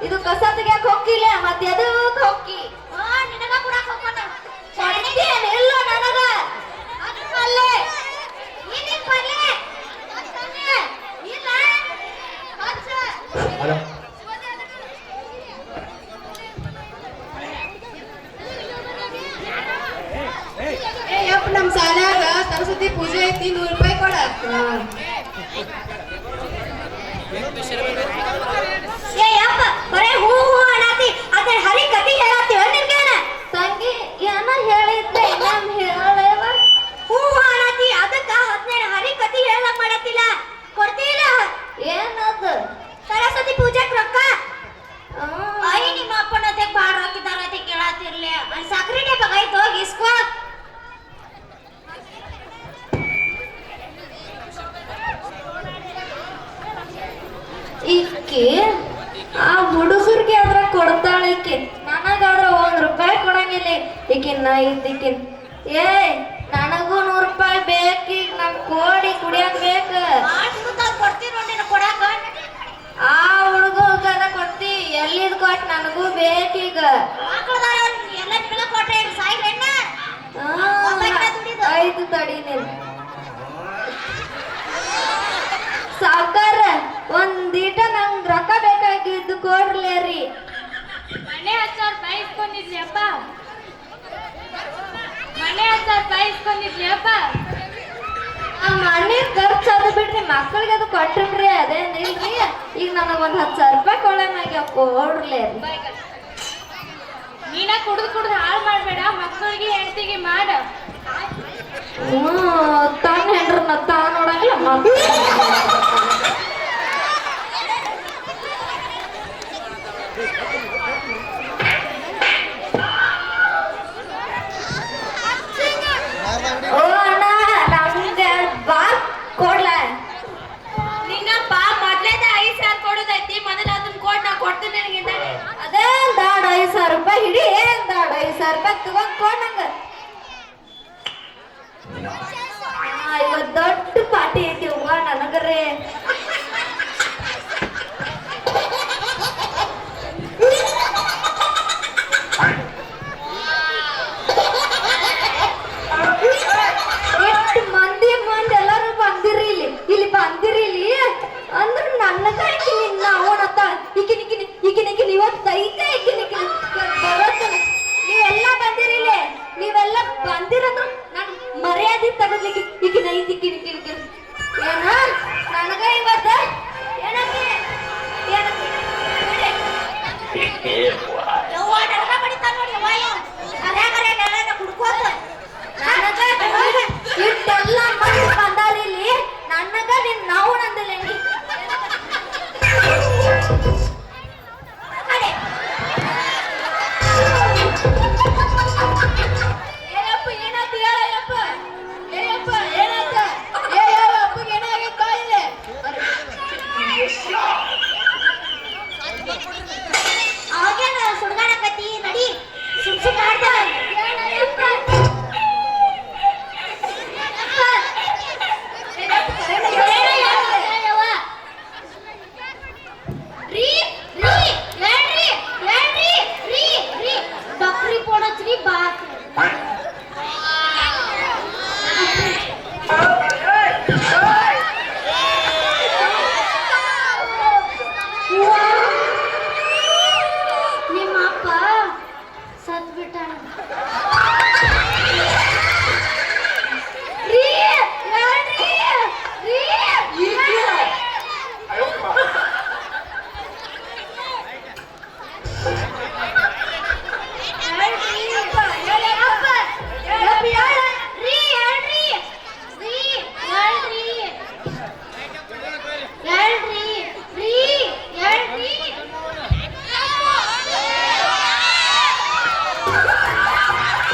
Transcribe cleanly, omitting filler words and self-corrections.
ಇದು ಕಸ ತೆಗಿಯಕ್ ಹೋಗಿಲ್ಲ ಮತ್ತೆ ಅದಕ್ಕೆ ಹೋಗಿ ನಿನಗ ಕುಡಾಕ್ ಹೋಗೋಣ ಇಲ್ಲ ನನಗ ಅದು ಪಲ್ಲೆ ಏನೇ ಪಲ್ಲೆ ಇಲ್ಲ ಹಲೋ ಯಪ್ಪ ನಮ್ಮ ಸಾಲ್ಯಾಗ ಸರಸ್ವತಿ ಪೂಜೆ ಐತಿ 100 ರೂಪಾಯಿ ಕೊಡ ಯಪ್ಪ ಬರೇ ಹೂ ಹೂ ಅನ್ನತಿ ಅದ ಹರಿ ಕತಿ ಹೇಳತ್ತಿ ನಿನ್ಗೇನ ತಂಗಿ ಏನ ಹೇಳಿದ್ದೆ ನಮ್ ಹೇಳೇವ ಹೂ ಹೂ ಅನ್ನತಿ ಅದಕ್ಕ 17 ಹರಿ ಕತಿ ಹೇಳಕ್ ಮಾಡತ್ತಿಲ್ಲ ಕೊಡ್ತಿಲ್ಲ ಏನದು ಸರಸ್ವತಿ ಪೂಜೆಕ್ ರೊಕ್ಕ ಐ ನಿಮ್ಮ ಅಪ್ಪನತೆ ಬಾಳ ರೊಕ್ಕಿದಾರ ಅಂತ ಕೇಳತ್ತಿರ್ಲಿ ಅಲ್ಲಿ ಸಕ್ರಿ ಡಬ್ಬ ಐತ್ ಹೋಗಿ ಇಸ್ಕೋ ಈಕೆ ಆ ಹುಡುಗರಿಗೆ ಆದ್ರ ಕೊಡ್ತಾಳೆ ಈಕೆ ನನಗಾದ್ರ 1 ರೂಪಾಯಿ ಕೊಡಂಗಿಲ್ಲ ಈಕಿನ ಈಕಿನ್ ಏ ನನಗೂ 100 ರೂಪಾಯಿ ಬೇಕೀಗ ನಮ್ ಕೋಡಿ ಕುಡಿಯಕ್ ಬೇಕ ಕೊಡ್ತೀನಿ ನೋಡಿ ಕೊಡಾಕ ಆ ಹುಡುಗನ ಕೊಡ್ತಿ ಎಲ್ಲಿದ್ ಕೊಟ್ ನನಗೂ ಬೇಕೀಗ ಎಲ್ಲ ನಿಮ್ಗ ಕೊಟ್ರೆ ಸಾಯ್ರೆಣ್ಣ ಆಯ್ತು ತಡಿ ನೀನು ಸಾವ್ಕಾರ ಒಂದೀಟ ನಂಗ್ ರೊಕ್ಕ ಬೇಕಾಗಿದ್ದು ಕೊಡ್ಲೇರಿ ಮನೆ 10,000 ರೂಪಾಯಿ ಇಸ್ಕೊಂಡಿದ್ಲಿ ಅಪ್ಪ ಮನೆ 10,000 ರೂಪಾಯಿ ಇಸ್ಕೊಂಡಿದ್ಲಿ ಅಪ್ಪ ಆ ಮನೆ ಖರ್ಚು ಅದು ಬಿಡ್ರಿ ಮಕ್ಕಳಿಗೆ ಅದು ಕೊಟ್ಟನ್ರಿ ಅದೇನಿಲ್ರಿ ಈಗ ನನಗೆ ಒಂದು 10,000 ರೂಪಾಯಿ ಕೊಳೆ ಮ್ಯಾಗ ಕೊಡ್ಲೇರಿ ನೀನ ಕುಡ್ದು ಹಾಳು ಮಾಡ್ಬೇಡ ಮಕ್ಕಳಿಗೆ ಹೆಂಡತಿಗೆ ಮಾಡ ತಾನು ಹೆಂಡ್ರನ್ನ ತಾನು ನೋಡಂಗಿಲ್ಲ ಮಕ್ಕಳು ಓ ಅಣ್ಣ ನಮ್ಗೆ ಬಾರ್ ಕೊಡ್ಲ ನಿಂಗ ಬಾ ಮೊದ್ಲೇದ 5,000 ಕೊಡೋದೈತಿ ಮೊದಲ ಅದನ್ನ ಕೊಡ್ ನಾ ಕೊಡ್ತೀನಿ ನಿನಗಿಂದ ಅದೇ ದಾಡ 5,000 ರೂಪಾಯಿ ಹಿಡಿ ಏನ್ ದಾಡ 5,000 ರೂಪಾಯಿ ತಗೊಂಡ್ ಕೊಡ್ ನಂಗ ಇವತ್ತು ದೊಡ್ಡ ಪಾರ್ಟಿ ಐತಿ ಅವ್ವ ನನಗರೇ ಎಷ್ಟು ಮಂದಿ ಎಲ್ಲರೂ ಬಂದಿರಿ ಇಲ್ಲಿ ಬಂದಿರಿ ಇಲ್ಲಿ ಅಂದ್ರ ನನ್ನ ಕೈಕಿ ನಿನ್ನ ಅವನತ್ತ ಈಕಿನ ಇವತ್ತು ಐತೆ ನೀವೆಲ್ಲ ಬಂದಿರಿ ಇಲ್ಲಿ ನೀವೆಲ್ಲ ಬಂದಿರಂದ್ರ ನನ್ ಮರ್ಯಾದೆ ತಗದ್ಲಿಕ್ಕೆ ಈಕಿನ ಐತಿ ಏನ ನನಗ ಇವತ್ತ ಏನಕ್ಕೆ ಇಷ್ಟೆಲ್ಲ ಮಂದಿ ಬಂದಾರ ಇಲ್ಲಿ ನನಗ ನಿನ್ ನಾವು ನಂದಿಲ್ಲ ಏಯಪ್ಪ ಏನಾಯ್ತು ಹೇಳಯ್ಯಪ್ಪ ಏಯಪ್ಪ ಏನಾಯ್ತು ಅಪ್ಪಗೆ ಏನಾಗೈತ ಇಲ್ಲಿ ಅವಾಗೇನ ಸುಡ್ಗಾಡಕತ್ತಿ ನಡಿ ಸುಮ್ ಆಡ್ದ बकरी पोड़त री बात